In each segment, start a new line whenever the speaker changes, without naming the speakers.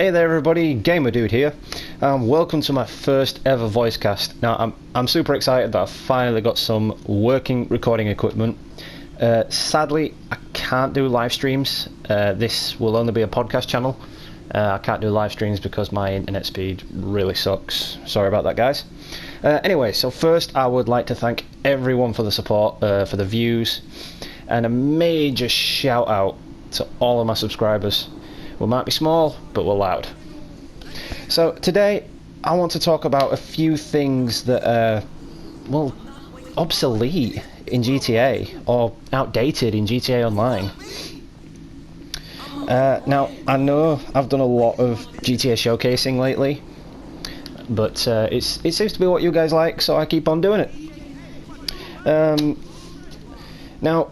Hey there everybody, Gamer Dude here. Welcome to my first ever voice cast. Now I'm super excited that I've finally got some working recording equipment. Sadly I can't do live streams. This will only be a podcast channel. I can't do live streams because my internet speed really sucks. Sorry about that, guys. Anyway, so first I would like to thank everyone for the support, for the views, and a major shout out to all of my subscribers. We might be small, but we're loud. So today I want to talk about a few things that are, well, obsolete in GTA, or outdated in GTA Online. Now, I know I've done a lot of GTA showcasing lately, but it seems to be what you guys like, so I keep on doing it. Now,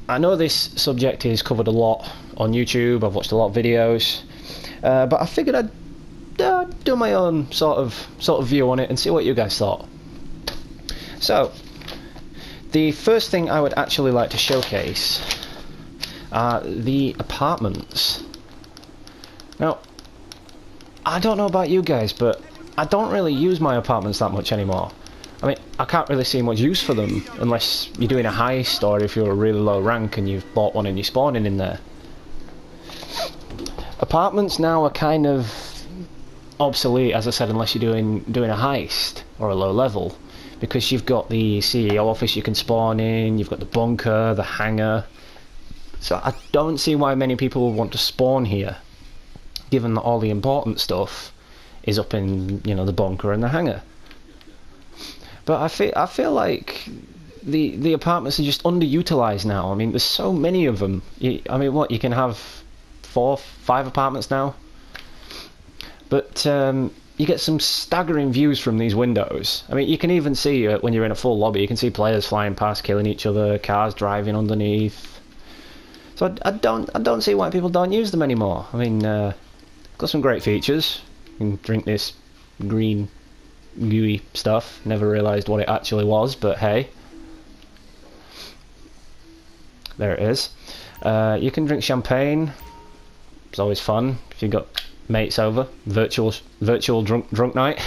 I know this subject is covered a lot on YouTube. I've watched a lot of videos, but I figured I'd do my own sort of view on it and see what you guys thought. So, the first thing I would actually like to showcase are the apartments. Now, I don't know about you guys, but I don't really use my apartments that much anymore. I mean, I can't really see much use for them unless you're doing a heist or if you're a really low rank and you've bought one and you're spawning in there. Apartments now are kind of obsolete, as I said, unless you're doing a heist or a low level, because you've got the CEO office you can spawn in, you've got the bunker, the hangar. So I don't see why many people would want to spawn here, given that all the important stuff is up in, you know, the bunker and the hangar. But I feel like the apartments are just underutilized now. I mean, there's so many of them. I mean, what, you can have 4, 5 apartments now? But you get some staggering views from these windows. I mean, you can even see when you're in a full lobby, you can see players flying past, killing each other, cars driving underneath. So I don't see why people don't use them anymore. I mean, got some great features. You can drink this green gooey stuff. Never realised what it actually was, but hey, there it is. You can drink champagne. It's always fun if you've got mates over. Virtual drunk night.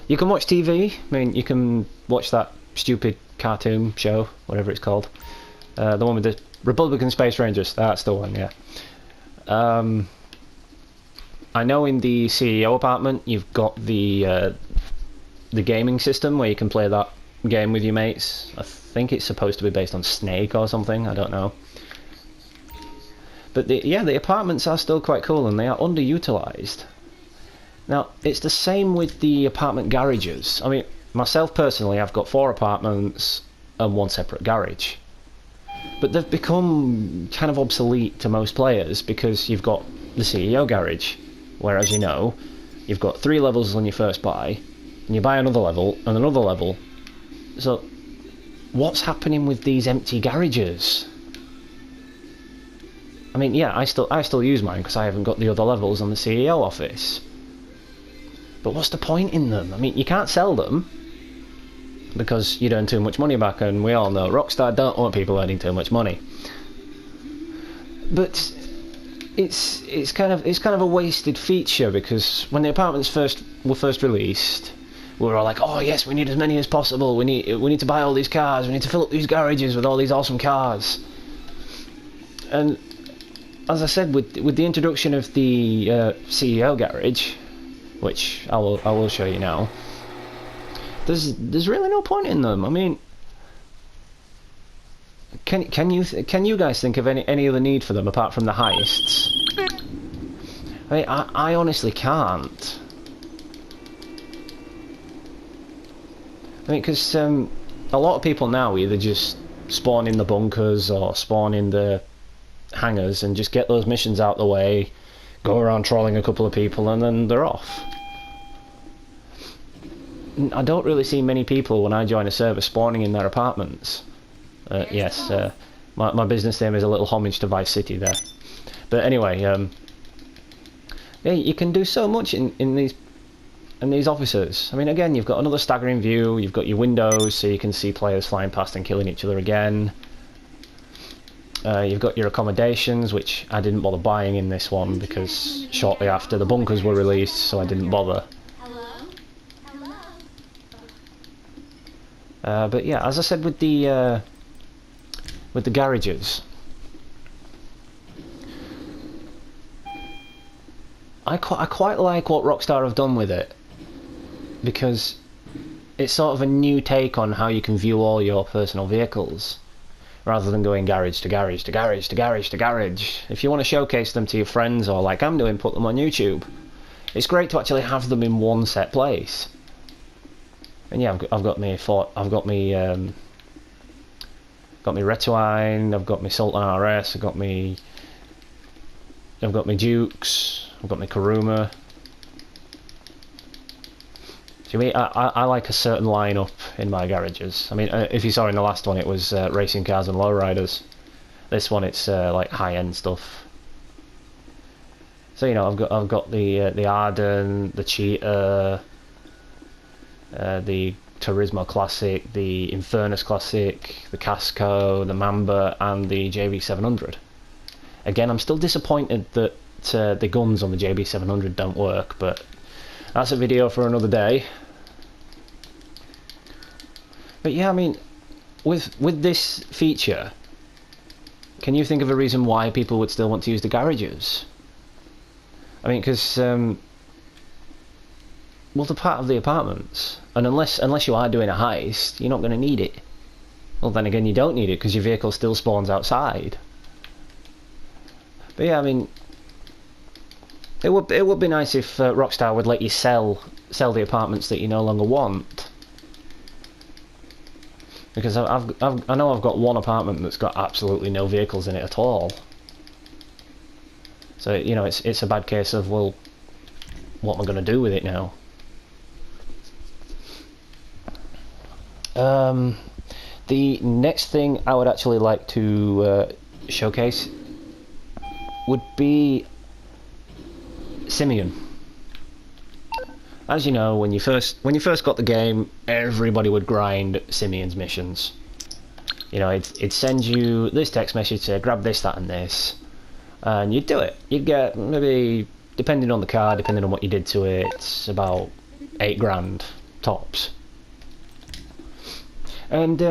You can watch TV. I mean, you can watch that stupid cartoon show, whatever it's called. The one with the Republican Space Rangers. That's the one, yeah. I know in the CEO apartment you've got the gaming system where you can play that game with your mates. I think it's supposed to be based on Snake or something, I don't know. But the apartments are still quite cool and they are underutilized. Now, it's the same with the apartment garages. I mean, myself personally, I've got 4 apartments and 1 separate garage. But they've become kind of obsolete to most players because you've got the CEO garage, whereas, you know, you've got 3 levels on your first buy, and you buy another level and another level. So what's happening with these empty garages? I mean, yeah, I still use mine because I haven't got the other levels on the CEO office. But what's the point in them? I mean, you can't sell them because you'd earn too much money back, and we all know Rockstar don't want people earning too much money. But it's kind of a wasted feature, because when the apartments were first released, we were all like, oh yes, we need as many as possible. We need to buy all these cars. We need to fill up these garages with all these awesome cars. And as I said, with the introduction of the CEO garage, which I will show you now, there's really no point in them. I mean, can you guys think of any other need for them apart from the heists? I mean, I honestly can't. I mean, because a lot of people now either just spawn in the bunkers or spawn in the hangars and just get those missions out the way, go around trolling a couple of people, and then they're off. I don't really see many people when I join a server spawning in their apartments. Yes, my business name is a little homage to Vice City there. But anyway, yeah, you can do so much in these offices. I mean, again, you've got another staggering view. You've got your windows, so you can see players flying past and killing each other again. You've got your accommodations, which I didn't bother buying in this one because shortly after the bunkers were released, so I didn't bother. But yeah, as I said with the garages, I quite like what Rockstar have done with it, because it's sort of a new take on how you can view all your personal vehicles, rather than going garage to garage to garage to garage to garage. If you want to showcase them to your friends, or like I'm doing, put them on YouTube, it's great to actually have them in one set place. And yeah, I've got me Retwine, I've got me Sultan RS, I've got me Dukes, I've got me Kuruma. See me, I like a certain lineup in my garages. I mean, if you saw in the last one, it was racing cars and lowriders. This one, it's like high-end stuff. So you know, I've got the Arden, the Cheetah, the Turismo Classic, the Infernus Classic, the Casco, the Mamba, and the JB700. Again, I'm still disappointed that the guns on the JB700 don't work, but that's a video for another day. But yeah, I mean, with this feature, can you think of a reason why people would still want to use the garages? I mean, because well, they're part of the apartments, and unless you are doing a heist, you're not going to need it. Well, then again, you don't need it because your vehicle still spawns outside. But yeah, I mean, it would be nice if Rockstar would let you sell the apartments that you no longer want. Because I know I've got one apartment that's got absolutely no vehicles in it at all. So you know, it's a bad case of, well, what am I going to do with it now? The next thing I would actually like to showcase would be Simeon. As you know, when you first got the game, everybody would grind Simeon's missions. You know, it'd send you this text message, say grab this, that, and this, and you'd do it. You'd get maybe, depending on the car, depending on what you did to it, it's about 8 grand tops. And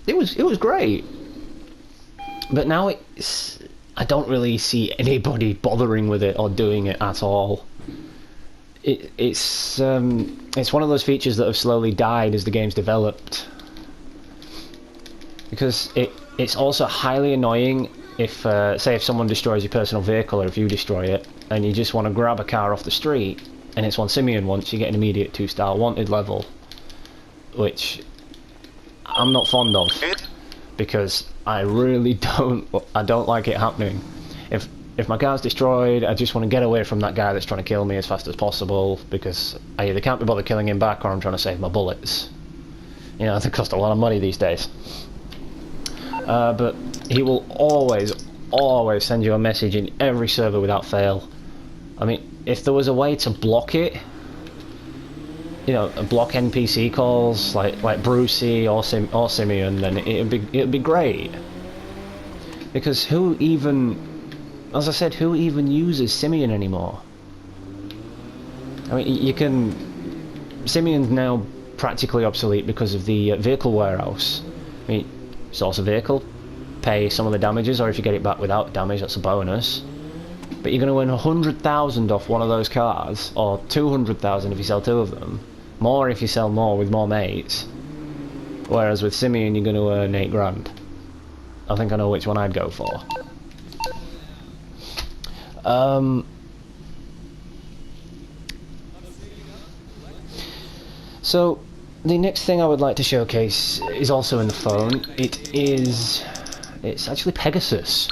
it was great. But now I don't really see anybody bothering with it or doing it at all. It's one of those features that have slowly died as the game's developed, because it's also highly annoying if say if someone destroys your personal vehicle, or if you destroy it and you just want to grab a car off the street and it's one Simeon once, you get an immediate 2-star wanted level, which I'm not fond of, because I really don't like it happening. If my car's destroyed, I just want to get away from that guy that's trying to kill me as fast as possible, because I either can't be bothered killing him back, or I'm trying to save my bullets. You know, they cost a lot of money these days. But he will always send you a message in every server without fail. I mean, if there was a way to block it, you know, block NPC calls like Brucey or Simeon, then it'd be great. Because who even, as I said, who even uses Simeon anymore? I mean, Simeon's now practically obsolete because of the vehicle warehouse. I mean, source a vehicle, pay some of the damages, or if you get it back without damage, that's a bonus. But you're going to earn 100,000 off one of those cars, or 200,000 if you sell 2 of them. More if you sell more with more mates. Whereas with Simeon, you're going to earn 8 grand. I think I know which one I'd go for. So the next thing I would like to showcase is also in the phone. It's actually Pegasus.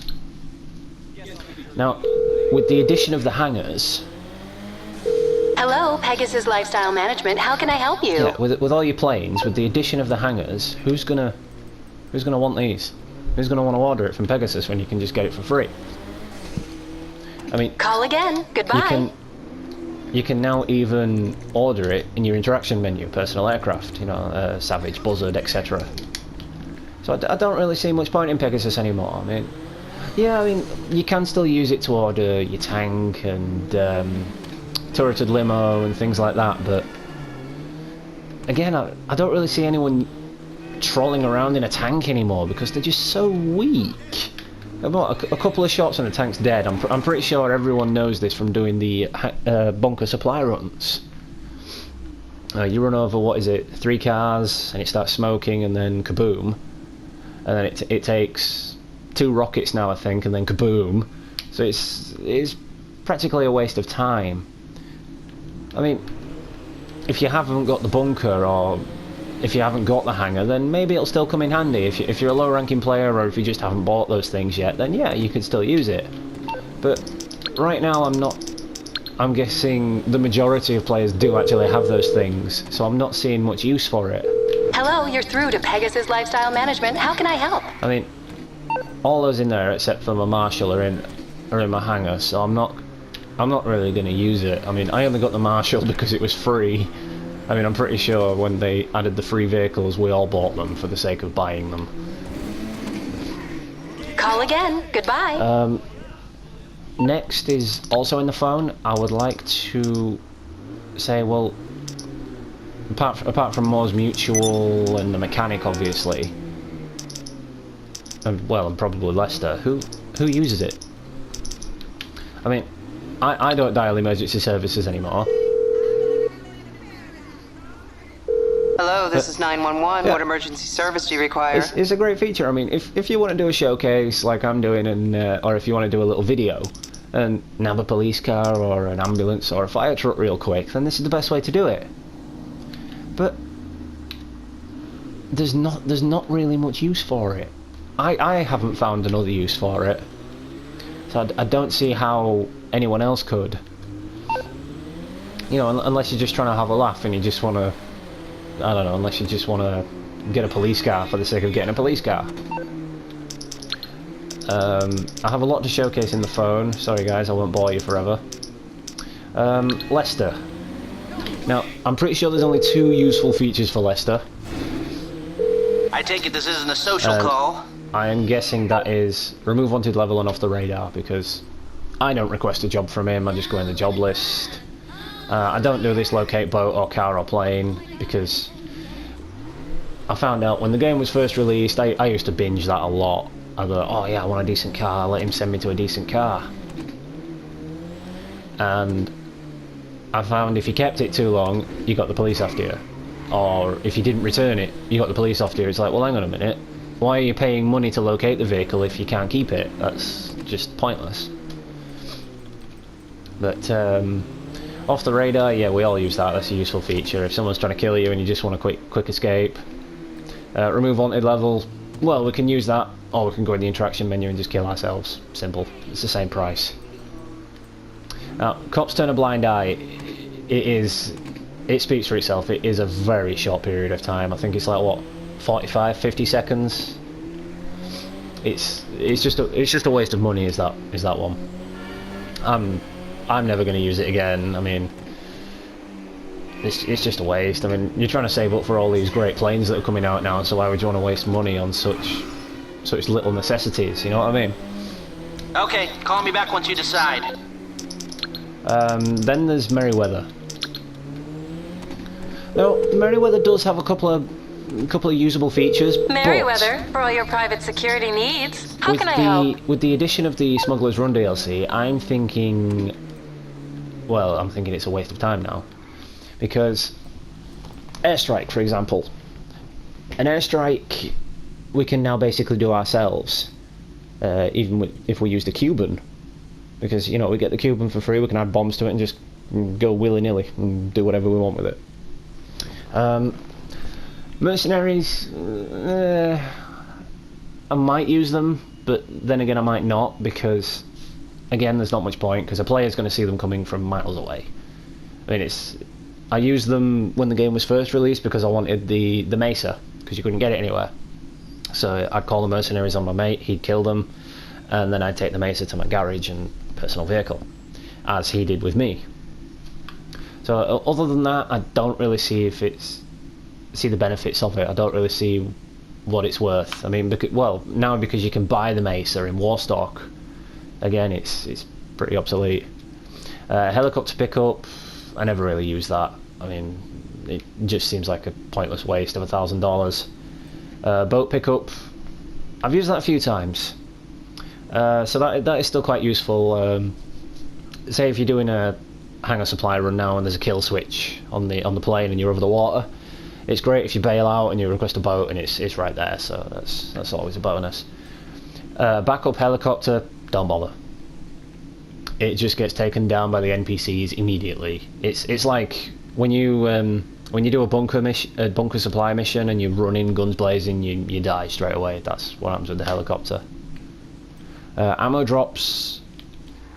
Now, with the addition of the hangars.
Hello, Pegasus Lifestyle Management. How can I help you?
Yeah, with all your planes, with the addition of the hangars, who's gonna want these? Who's gonna want to order it from Pegasus when you can just get it for free? I mean,
call again. Goodbye.
You can now even order it in your interaction menu, personal aircraft, you know, Savage, Buzzard, etc. So I don't really see much point in Pegasus anymore. I mean, Yeah, I mean, you can still use it to order your tank and turreted limo and things like that, but again, I don't really see anyone trolling around in a tank anymore because they're just so weak. About a couple of shots and the tank's dead. I'm pretty sure everyone knows this from doing the bunker supply runs. You run over, what is it, 3 cars, and it starts smoking, and then kaboom. And then it takes 2 rockets now, I think, and then kaboom. So it's practically a waste of time. I mean, if you haven't got the bunker, or if you haven't got the hangar, then maybe it'll still come in handy. If you're a low-ranking player, or if you just haven't bought those things yet, then yeah, you can still use it. But right now, I'm guessing the majority of players do actually have those things, so I'm not seeing much use for it.
Hello, you're through to Pegasus Lifestyle Management. How can I help?
I mean, all those in there except for my Marshall are in my hangar, so I'm not really going to use it. I mean, I only got the Marshall because it was free. I mean, I'm pretty sure when they added the free vehicles, we all bought them for the sake of buying them.
Call again. Goodbye.
Next is also in the phone. I would like to say, well, apart from Moors Mutual and the mechanic, obviously, and probably Leicester, who uses it? I mean, I don't dial emergency services anymore.
Hello, this is 911.
Yeah.
What emergency service do you require?
It's a great feature. I mean, if you want to do a showcase like I'm doing, and or if you want to do a little video and nab a police car or an ambulance or a fire truck real quick, then this is the best way to do it. But there's not really much use for it. I haven't found another use for it, so I don't see how anyone else could. You know, unless you're just trying to have a laugh and you just want to, I don't know, unless you just want to get a police car for the sake of getting a police car. I have a lot to showcase in the phone. Sorry guys, I won't bore you forever. Leicester. Now, I'm pretty sure there's only 2 useful features for Leicester.
I take it this isn't a social call.
I am guessing that is remove wanted level and off the radar, because I don't request a job from him, I just go in the job list. I don't do this locate boat or car or plane, because I found out when the game was first released, I used to binge that a lot. I go, oh yeah, I want a decent car, let him send me to a decent car. And I found if you kept it too long, you got the police after you. Or if you didn't return it, you got the police after you. It's like, well, hang on a minute. Why are you paying money to locate the vehicle if you can't keep it? That's just pointless. But off the radar, yeah, we all use that. That's a useful feature. If someone's trying to kill you and you just want a quick escape. Remove wanted level. Well, we can use that, or we can go in the interaction menu and just kill ourselves. Simple. It's the same price. Now, cops turn a blind eye. It speaks for itself. It is a very short period of time. I think it's like, what, 45, 50 seconds? It's just a waste of money, is that one. I'm never going to use it again. I mean, it's just a waste. I mean, you're trying to save up for all these great planes that are coming out now, so why would you want to waste money on such little necessities, you know what I mean?
Okay, call me back once you decide.
Then there's Merryweather. Now, Merryweather does have a couple of usable features.
Merryweather, for all your private security needs. How can I help?
With the addition of the Smuggler's Run DLC, I'm thinking it's a waste of time now. Because airstrike, for example. An airstrike we can now basically do ourselves, even if we use the Cuban. Because, you know, we get the Cuban for free, we can add bombs to it and just go willy-nilly and do whatever we want with it. Mercenaries, I might use them, but then again I might not, because again there's not much point, because a player's going to see them coming from miles away. I mean, I used them when the game was first released because I wanted the Mesa, because you couldn't get it anywhere. So I'd call the mercenaries on my mate, he'd kill them, and then I'd take the Mesa to my garage and personal vehicle, as he did with me. So other than that, I don't really see the benefits of it. I don't really see what it's worth. I mean, now because you can buy the Mesa in Warstock, again, it's pretty obsolete. Helicopter pickup, I never really use that. I mean, it just seems like a pointless waste of $1,000. Boat pickup, I've used that a few times. So that is still quite useful. Say if you're doing a hangar supply run now and there's a kill switch on the plane and you're over the water, it's great if you bail out and you request a boat and it's right there. So that's always a bonus. Backup helicopter, don't bother. It just gets taken down by the NPCs immediately. It's like when you do a bunker supply mission and you run in guns blazing, you die straight away. That's what happens with the helicopter. Ammo drops,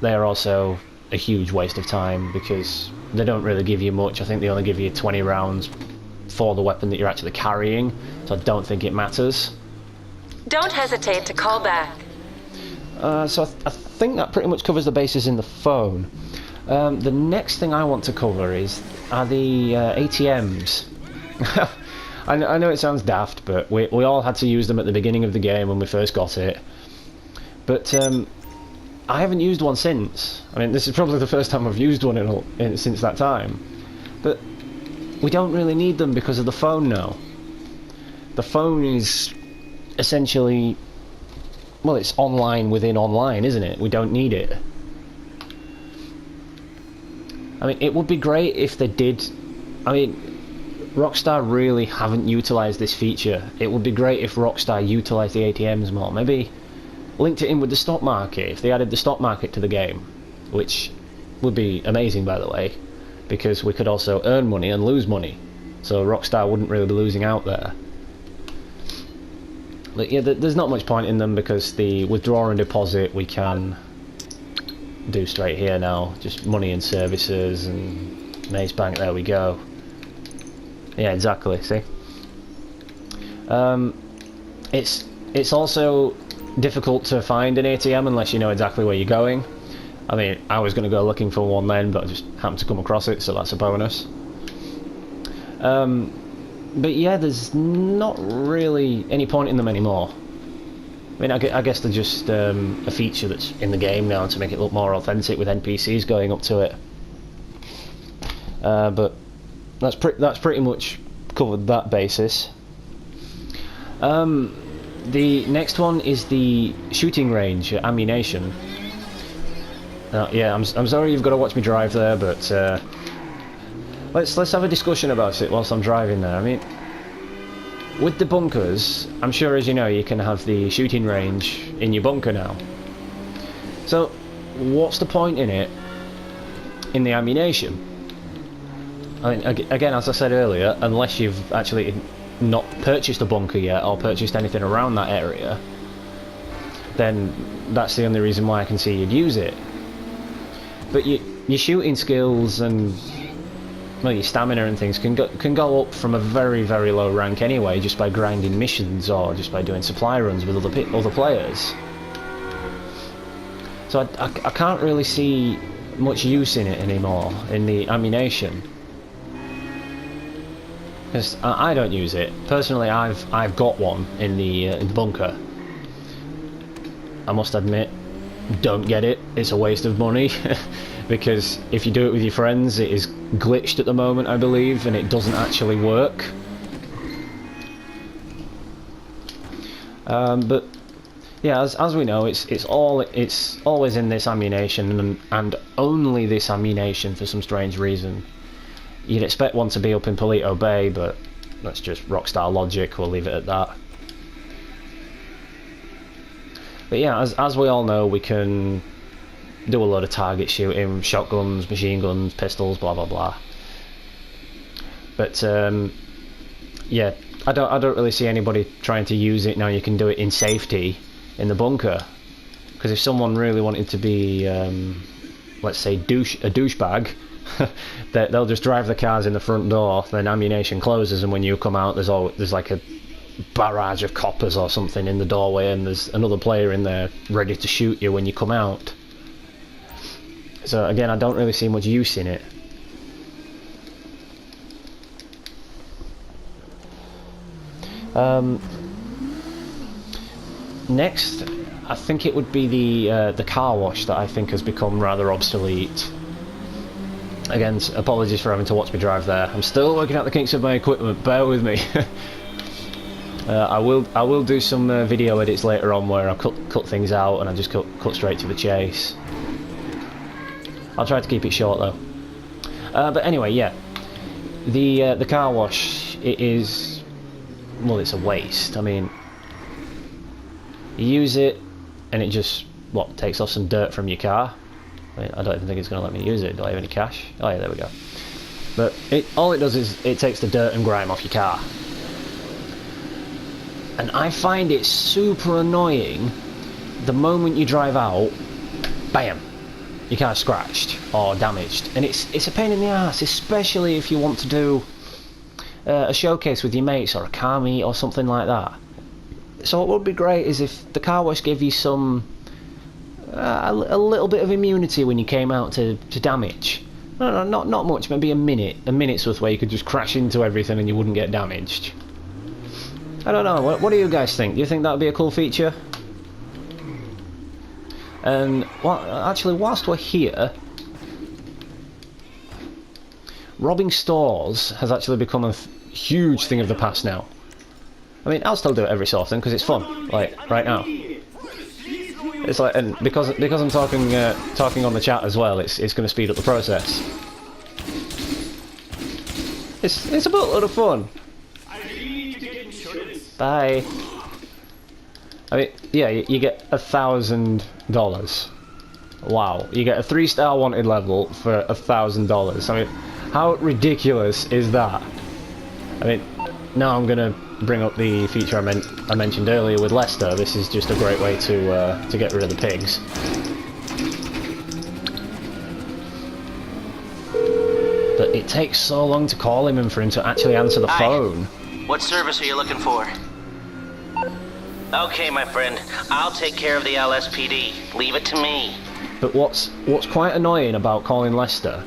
they are also a huge waste of time because they don't really give you much. I think they only give you 20 rounds for the weapon that you're actually carrying, so I don't think it matters.
Don't hesitate to call back.
So I think that pretty much covers the bases in the phone. The next thing I want to cover are the ATMs. I know it sounds daft, but we all had to use them at the beginning of the game when we first got it. But I haven't used one since. I mean, this is probably the first time I've used one since that time. But we don't really need them because of the phone now. The phone is essentially, well, it's online within online, isn't it? We don't need it. I mean, it would be great if they did. I mean, Rockstar really haven't utilised this feature. It would be great if Rockstar utilised the ATMs more. Maybe linked it in with the stock market, if they added the stock market to the game, which would be amazing, by the way, because we could also earn money and lose money, so Rockstar wouldn't really be losing out there. But yeah, there's not much point in them because the withdraw and deposit we can do straight here now, just money and services and Maze Bank, there we go. Yeah, exactly, see? It's also difficult to find an ATM unless you know exactly where you're going. I mean, I was going to go looking for one then, but I just happened to come across it, so that's a bonus. But yeah, there's not really any point in them anymore. I mean, I guess they're just a feature that's in the game now to make it look more authentic with NPCs going up to it. But that's pretty much covered that basis. The next one is the shooting range ammunition. Yeah, I'm sorry you've got to watch me drive there, but let's have a discussion about it whilst I'm driving there. I mean, with the bunkers, I'm sure as you know you can have the shooting range in your bunker now. So, what's the point in it in the ammunition? I mean, again, as I said earlier, unless you've actually not purchased a bunker yet or purchased anything around that area, then that's the only reason why I can see you'd use it. But your shooting skills and, well, your stamina and things can go up from a very, very low rank anyway, just by grinding missions or just by doing supply runs with other players. So I can't really see much use in it anymore, in the ammunition. Because I don't use it. Personally, I've got one in the bunker. I must admit, don't get it. It's a waste of money. Because if you do it with your friends, it is glitched at the moment, I believe, and it doesn't actually work. But yeah, as we know, it's always in this ammunition and only this ammunition for some strange reason. You'd expect one to be up in Polito Bay, but that's just Rockstar logic, we'll leave it at that. But yeah, as we all know, we can do a lot of target shooting, shotguns, machine guns, pistols, blah blah blah. But yeah, I don't really see anybody trying to use it now. You can do it in safety in the bunker, because if someone really wanted to be, let's say, a douchebag, they'll just drive the cars in the front door, then ammunition closes, and when you come out, there's like a barrage of coppers or something in the doorway, and there's another player in there ready to shoot you when you come out. So again, I don't really see much use in it. Next, I think it would be the car wash that I think has become rather obsolete. Again, apologies for having to watch me drive there. I'm still working out the kinks of my equipment. Bear with me. I will do some video edits later on where I cut things out and I just cut straight to the chase. I'll try to keep it short though. But anyway, yeah, the car wash, it is, well, it's a waste. I mean, you use it and it just takes off some dirt from your car. I mean, I don't even think it's going to let me use it. Do I have any cash? Oh yeah, there we go. But all it does is it takes the dirt and grime off your car. And I find it super annoying the moment you drive out, bam, your car's scratched or damaged. And it's a pain in the ass, especially if you want to do a showcase with your mates or a car meet or something like that. So what would be great is if the car wash gave you some a little bit of immunity when you came out to damage. No, not much, maybe a minute's worth where you could just crash into everything and you wouldn't get damaged. I don't know, what do you guys think? Do you think that would be a cool feature? And actually, whilst we're here, robbing stores has actually become a huge thing of the past now. I mean, I'll still do it every so often because it's fun, like right now. It's like, and because I'm talking on the chat as well, it's going to speed up the process. It's a boatload of fun. Bye. I mean, yeah, you get $1,000. Wow, you get a 3-star wanted level for $1,000. I mean, how ridiculous is that? I mean, now I'm gonna bring up the feature I mentioned earlier with Lester. This is just a great way to get rid of the pigs. But it takes so long to call him and for him to actually answer the phone.
What service are you looking for? Okay, my friend. I'll take care of the LSPD. Leave it to me.
But what's quite annoying about calling Lester,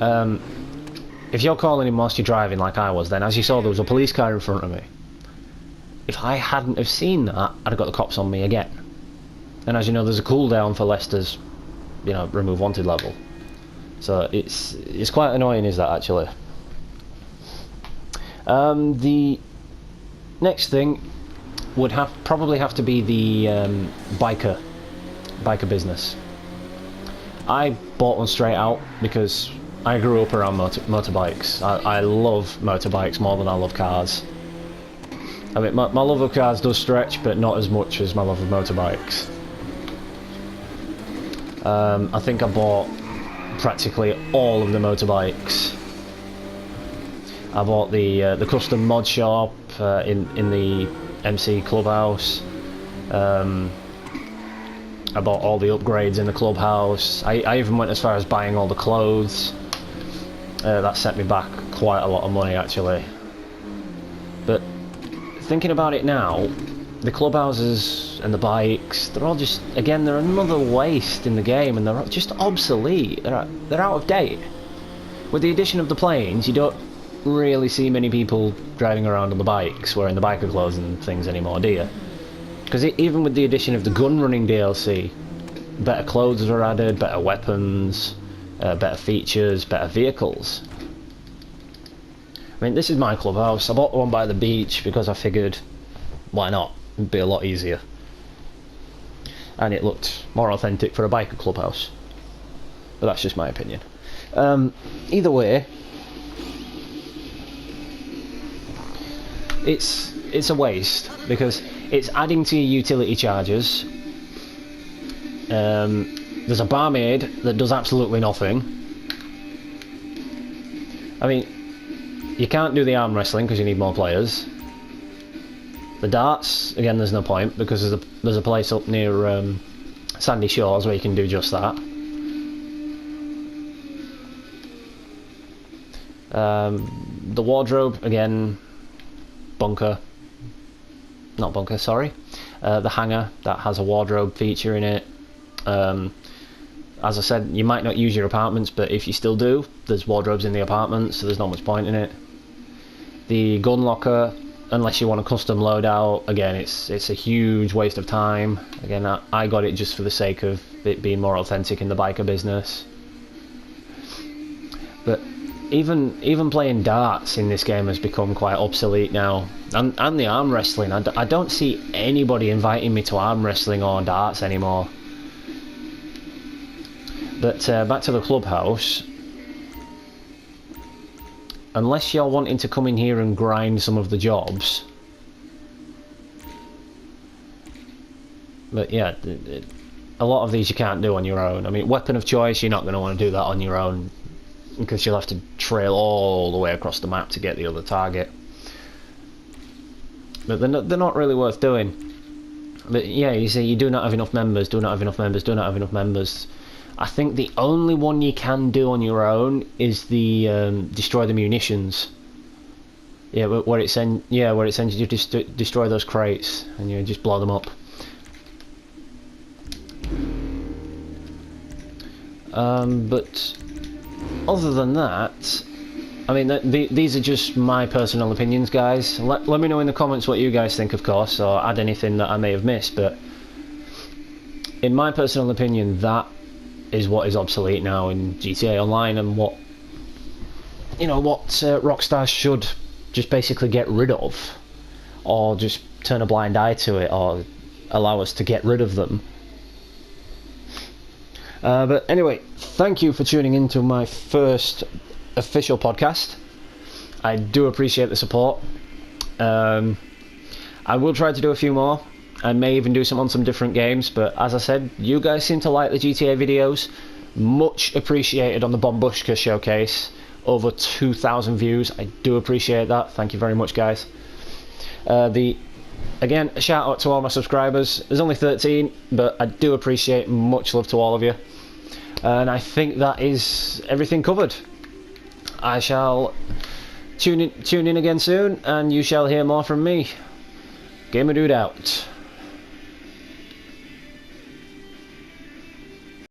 if you're calling him whilst you're driving like I was then, as you saw there was a police car in front of me. If I hadn't have seen that, I'd have got the cops on me again. And as you know, there's a cooldown for Lester's, remove wanted level. So it's quite annoying, is that actually. The next thing would probably have to be the biker business. I bought one straight out because I grew up around motorbikes. I love motorbikes more than I love cars. I mean, my love of cars does stretch, but not as much as my love of motorbikes. I think I bought practically all of the motorbikes. I bought the custom mod shop in the MC clubhouse. I bought all the upgrades in the clubhouse. I even went as far as buying all the clothes. That set me back quite a lot of money actually. But thinking about it now, the clubhouses and the bikes, they're all just, again, they're another waste in the game and they're just obsolete. They're out of date. With the addition of the planes, you don't really see many people driving around on the bikes wearing the biker clothes and things anymore, do you? Because even with the addition of the gun running DLC, better clothes were added, better weapons, better features, better vehicles. I mean, this is my clubhouse. I bought the one by the beach because I figured, why not? It'd be a lot easier. And it looked more authentic for a biker clubhouse. But that's just my opinion. Either way, it's a waste because it's adding to your utility charges. There's a barmaid that does absolutely nothing. I mean, you can't do the arm wrestling because you need more players. The darts, again, there's no point because there's a place up near Sandy Shores where you can do just that. The wardrobe, again, bunker. Not bunker, sorry. The hangar, that has a wardrobe feature in it. As I said, you might not use your apartments, but if you still do, there's wardrobes in the apartments, so there's not much point in it. The gun locker, unless you want a custom loadout, again, it's a huge waste of time. Again, I got it just for the sake of it being more authentic in the biker business. But even playing darts in this game has become quite obsolete now, and the arm wrestling. I don't see anybody inviting me to arm wrestling or darts anymore. But back to the clubhouse. Unless you're wanting to come in here and grind some of the jobs. But yeah, a lot of these you can't do on your own. I mean, weapon of choice, you're not going to want to do that on your own, because you'll have to trail all the way across the map to get the other target. But they're not really worth doing. But yeah, you see, you do not have enough members, do not have enough members, do not have enough members. I think the only one you can do on your own is the destroy the munitions. Yeah, where it sends you to destroy those crates and you just blow them up. But other than that, I mean, these are just my personal opinions, guys. Let me know in the comments what you guys think, of course, or add anything that I may have missed. But in my personal opinion, that is what is obsolete now in GTA Online, and what Rockstar should just basically get rid of, or just turn a blind eye to it, or allow us to get rid of them. But anyway, thank you for tuning into my first official podcast. I do appreciate the support. I will try to do a few more. I may even do some on some different games, but as I said, you guys seem to like the GTA videos. Much appreciated on the Bombushka showcase. Over 2,000 views. I do appreciate that. Thank you very much, guys. Again, a shout out to all my subscribers. There's only 13, but I do appreciate. Much love to all of you. And I think that is everything covered. I shall tune in again soon, and you shall hear more from me. Gamer Dude out.